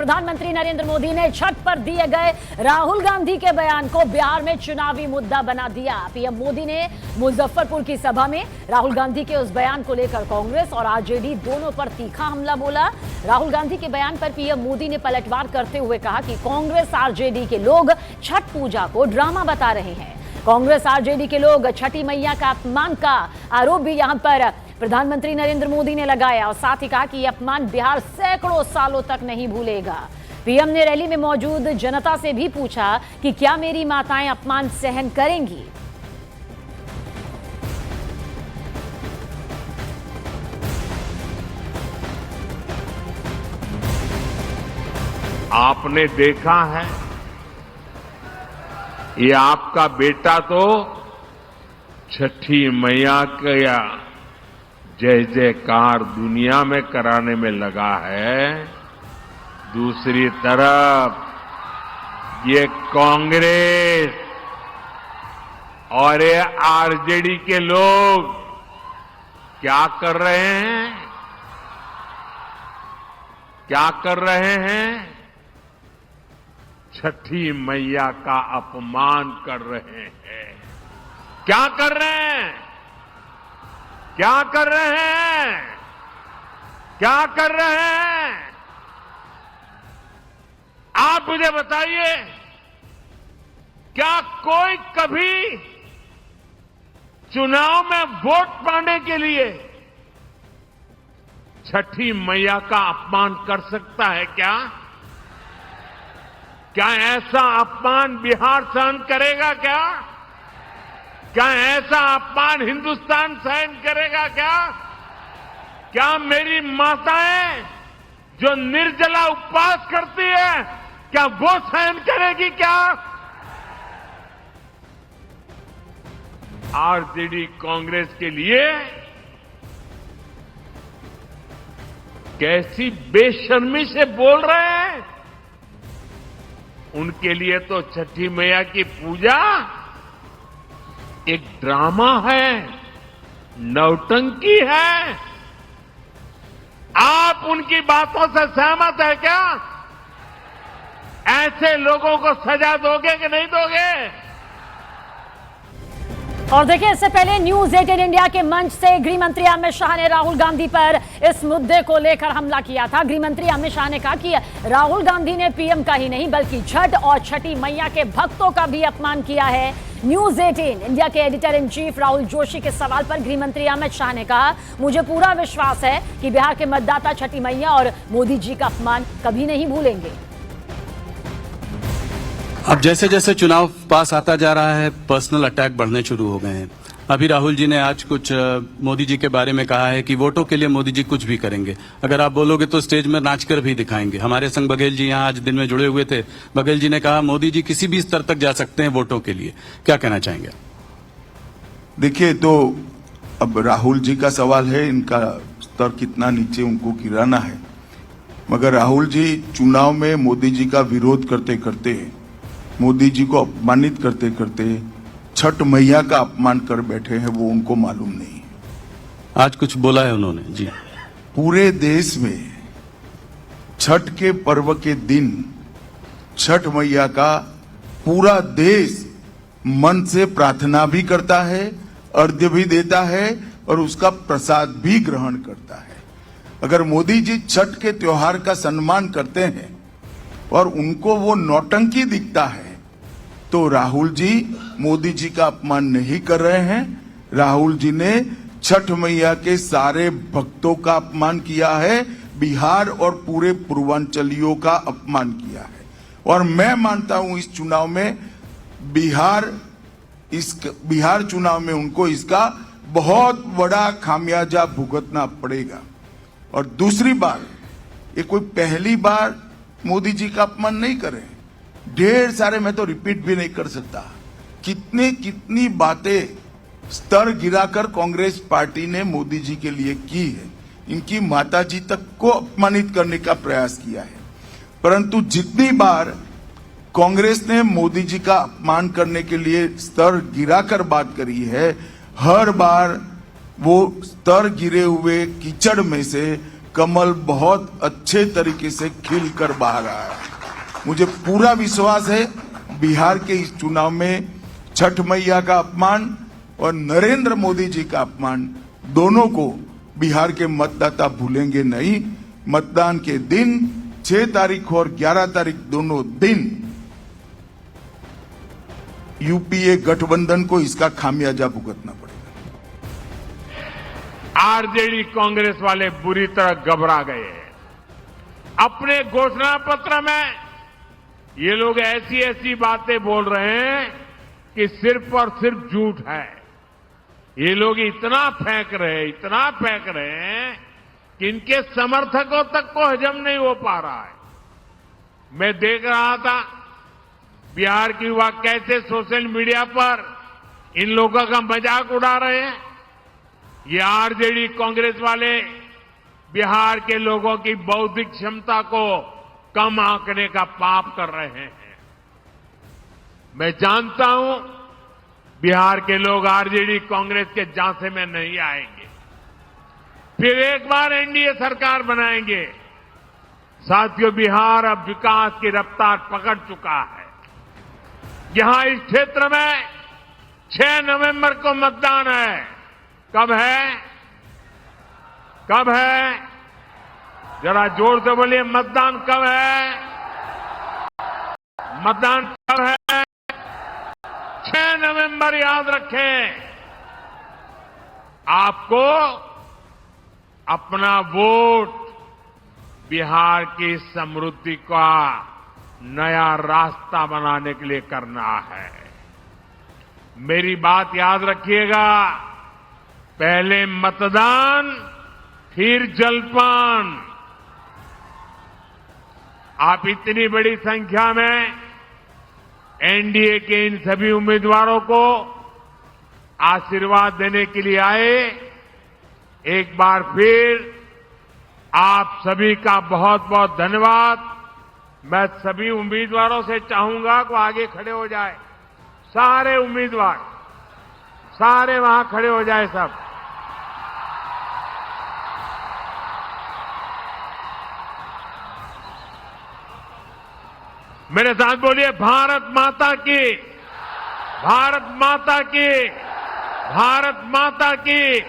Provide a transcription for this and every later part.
प्रधानमंत्री नरेंद्र मोदी ने छठ पर दिए गए राहुल गांधी के बयान को बिहार में चुनावी मुद्दा बना दिया। पीएम मोदी ने मुजफ्फरपुर की सभा में राहुल गांधी के उस बयान को लेकर कांग्रेस और आरजेडी दोनों पर तीखा हमला बोला। राहुल गांधी के बयान पर पीएम मोदी ने पलटवार करते हुए कहा कि कांग्रेस आरजेडी के लोग छठ पूजा को ड्रामा बता रहे हैं। कांग्रेस आरजेडी के लोग छठी मैया का अपमान का आरोप भी यहां पर प्रधानमंत्री नरेंद्र मोदी ने लगाया और साथ ही कहा कि यह अपमान बिहार सैकड़ों सालों तक नहीं भूलेगा। पीएम ने रैली में मौजूद जनता से भी पूछा कि क्या मेरी माताएं अपमान सहन करेंगी। आपने देखा है, ये आपका बेटा तो छठी मैया का जय जयकार दुनिया में कराने में लगा है। दूसरी तरफ ये कांग्रेस और ये आरजेडी के लोग क्या कर रहे हैं? क्या कर रहे हैं? छठी मैया का अपमान कर रहे हैं। क्या कर रहे हैं? क्या कर रहे हैं? क्या कर रहे हैं? आप मुझे बताइए, क्या कोई कभी चुनाव में वोट पाने के लिए छठी मैया का अपमान कर सकता है क्या? क्या ऐसा अपमान बिहार सहन करेगा क्या? क्या ऐसा अपमान हिंदुस्तान सहन करेगा क्या? क्या मेरी माताएं जो निर्जला उपवास करती है, क्या वो सहन करेगी क्या? आरजेडी कांग्रेस के लिए कैसी बेशर्मी से बोल रहे हैं। उनके लिए तो छठी मैया की पूजा एक ड्रामा है, नौटंकी है। आप उनकी बातों से सहमत है क्या? ऐसे लोगों को सजा दोगे कि नहीं दोगे? और देखिए, इससे पहले न्यूज 18 इंडिया के मंच से गृह मंत्री अमित शाह ने राहुल गांधी पर इस मुद्दे को लेकर हमला किया था। गृह मंत्री अमित शाह ने कहा कि राहुल गांधी ने पीएम का ही नहीं बल्कि छठ और छठी मैया के भक्तों का भी अपमान किया है। न्यूज 18 इंडिया के editor in chief Rahul Joshi के सवाल पर गृह मंत्री अमित शाह ने कहा, मुझे पूरा विश्वास है कि बिहार के मतदाता छठी मैया और मोदी जी का अपमान कभी नहीं भूलेंगे। अब जैसे जैसे चुनाव पास आता जा रहा है, पर्सनल अटैक बढ़ने शुरू हो गए हैं। अभी राहुल जी ने आज कुछ मोदी जी के बारे में कहा है कि वोटों के लिए मोदी जी कुछ भी करेंगे। अगर आप बोलोगे तो स्टेज में नाचकर भी दिखाएंगे। हमारे संग बघेल जी यहाँ आज दिन में जुड़े हुए थे। बघेल जी ने कहा मोदी जी किसी भी स्तर तक जा सकते हैं वोटों के लिए। क्या कहना चाहेंगे? देखिए, तो अब राहुल जी का सवाल है, इनका स्तर कितना नीचे उनको गिराना है। मगर राहुल जी चुनाव में मोदी जी का विरोध करते करते, मोदी जी को अपमानित करते करते छठ मैया का अपमान कर बैठे हैं, वो उनको मालूम नहीं। आज कुछ बोला है उन्होंने जी। पूरे देश में छठ के पर्व के दिन छठ मैया का पूरा देश मन से प्रार्थना भी करता है, अर्घ्य भी देता है और उसका प्रसाद भी ग्रहण करता है। अगर मोदी जी छठ के त्योहार का सम्मान करते हैं और उनको वो नौटंकी दिखता है, तो राहुल जी मोदी जी का अपमान नहीं कर रहे हैं। राहुल जी ने छठ मैया के सारे भक्तों का अपमान किया है, बिहार और पूरे पूर्वांचलियों का अपमान किया है। और मैं मानता हूं इस चुनाव में बिहार चुनाव में उनको इसका बहुत बड़ा खामियाजा भुगतना पड़ेगा। और दूसरी बात, ये कोई पहली बार मोदी जी का अपमान नहीं करे। ढेर सारे, मैं तो रिपीट भी नहीं कर सकता, कितनी बातें स्तर गिराकर कांग्रेस पार्टी ने मोदी जी के लिए की है। इनकी माताजी तक को अपमानित करने का प्रयास किया है। परंतु जितनी बार कांग्रेस ने मोदी जी का अपमान करने के लिए स्तर गिराकर बात करी है, हर बार वो स्तर गिरे हुए कीचड़ में से कमल बहुत अच्छे तरीके से खिलकर बाहर आया है। मुझे पूरा विश्वास है बिहार के इस चुनाव में छठ मैया का अपमान और नरेंद्र मोदी जी का अपमान दोनों को बिहार के मतदाता भूलेंगे नहीं। मतदान के दिन 6 तारीख और 11 तारीख दोनों दिन यूपीए गठबंधन को इसका खामियाजा भुगतना पड़ेगा। आरजेडी कांग्रेस वाले बुरी तरह घबरा गए हैं। अपने घोषणा पत्र में ये लोग ऐसी ऐसी बातें बोल रहे हैं कि सिर्फ और सिर्फ झूठ है। ये लोग इतना फेंक रहे हैं कि इनके समर्थकों तक को हजम नहीं हो पा रहा है। मैं देख रहा था बिहार के युवा कैसे सोशल मीडिया पर इन लोगों का मजाक उड़ा रहे हैं। ये आरजेडी कांग्रेस वाले बिहार के लोगों की बौद्धिक क्षमता को कम आंकने का पाप कर रहे हैं। मैं जानता हूं बिहार के लोग आरजेडी कांग्रेस के झांसे में नहीं आएंगे। फिर एक बार एनडीए सरकार बनाएंगे। साथियों, बिहार अब विकास की रफ्तार पकड़ चुका है। यहां इस क्षेत्र में 6 नवंबर को मतदान है। कब है? जरा जोर से बोलिए, मतदान कब है? मतदान कब है? 6 नवंबर याद रखें। आपको अपना वोट बिहार की समृद्धि का नया रास्ता बनाने के लिए करना है। मेरी बात याद रखिएगा, पहले मतदान फिर जलपान। आप इतनी बड़ी संख्या में एनडीए के इन सभी उम्मीदवारों को आशीर्वाद देने के लिए आए। एक बार फिर आप सभी का बहुत बहुत धन्यवाद। मैं सभी उम्मीदवारों से चाहूंगा कि आगे खड़े हो जाए। सारे उम्मीदवार सारे वहां खड़े हो जाए सब। मेरे साथ बोलिए, भारत माता की, भारत माता की, भारत माता की।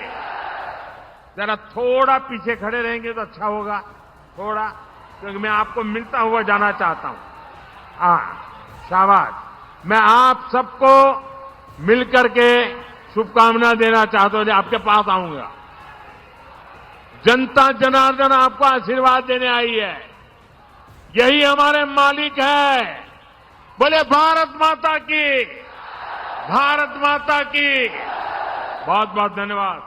जरा थोड़ा पीछे खड़े रहेंगे तो अच्छा होगा, थोड़ा, क्योंकि मैं आपको मिलता हुआ जाना चाहता हूं। शाबाश। मैं आप सबको मिलकर के शुभकामना देना चाहता हूं। आपके पास आऊंगा। जनता जनार्दन आपको आशीर्वाद देने आई है। यही हमारे मालिक है। बोले भारत माता की, भारत माता की। बहुत बहुत धन्यवाद।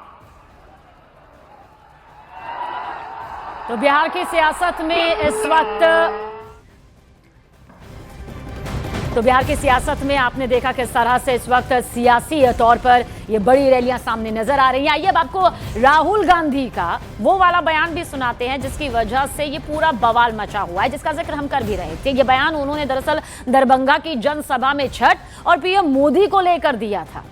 तो बिहार की सियासत में इस वक्त आपने देखा किस तरह से इस वक्त सियासी तौर पर ये बड़ी रैलियां सामने नजर आ रही हैं। आइए अब आपको राहुल गांधी का वो वाला बयान भी सुनाते हैं जिसकी वजह से ये पूरा बवाल मचा हुआ है, जिसका जिक्र हम कर भी रहे थे। ये बयान उन्होंने दरअसल दरभंगा की जनसभा में छठ और पीएम मोदी को लेकर दिया था।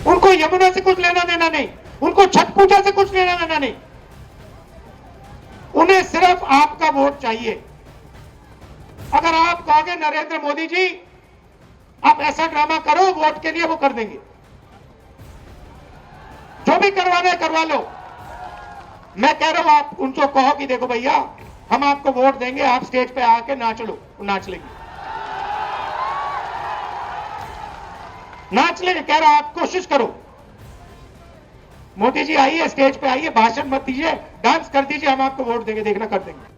उनको यमुना से कुछ लेना देना नहीं, उनको छठ पूजा से कुछ लेना देना नहीं। उन्हें सिर्फ आपका वोट चाहिए। अगर आप कहोगे नरेंद्र मोदी जी आप ऐसा ड्रामा करो वोट के लिए, वो कर देंगे। जो भी करवाना है करवा लो। मैं कह रहा हूं आप उनको कहो कि देखो भैया हम आपको वोट देंगे, आप स्टेज पे आके नाच लो, नाच लेंगे, नाच लेंगे। कह रहा आप कोशिश करो। मोदी जी आइए, स्टेज पे आइए, भाषण मत दीजिए, डांस कर दीजिए, हम आपको वोट देंगे, देखना कर देंगे।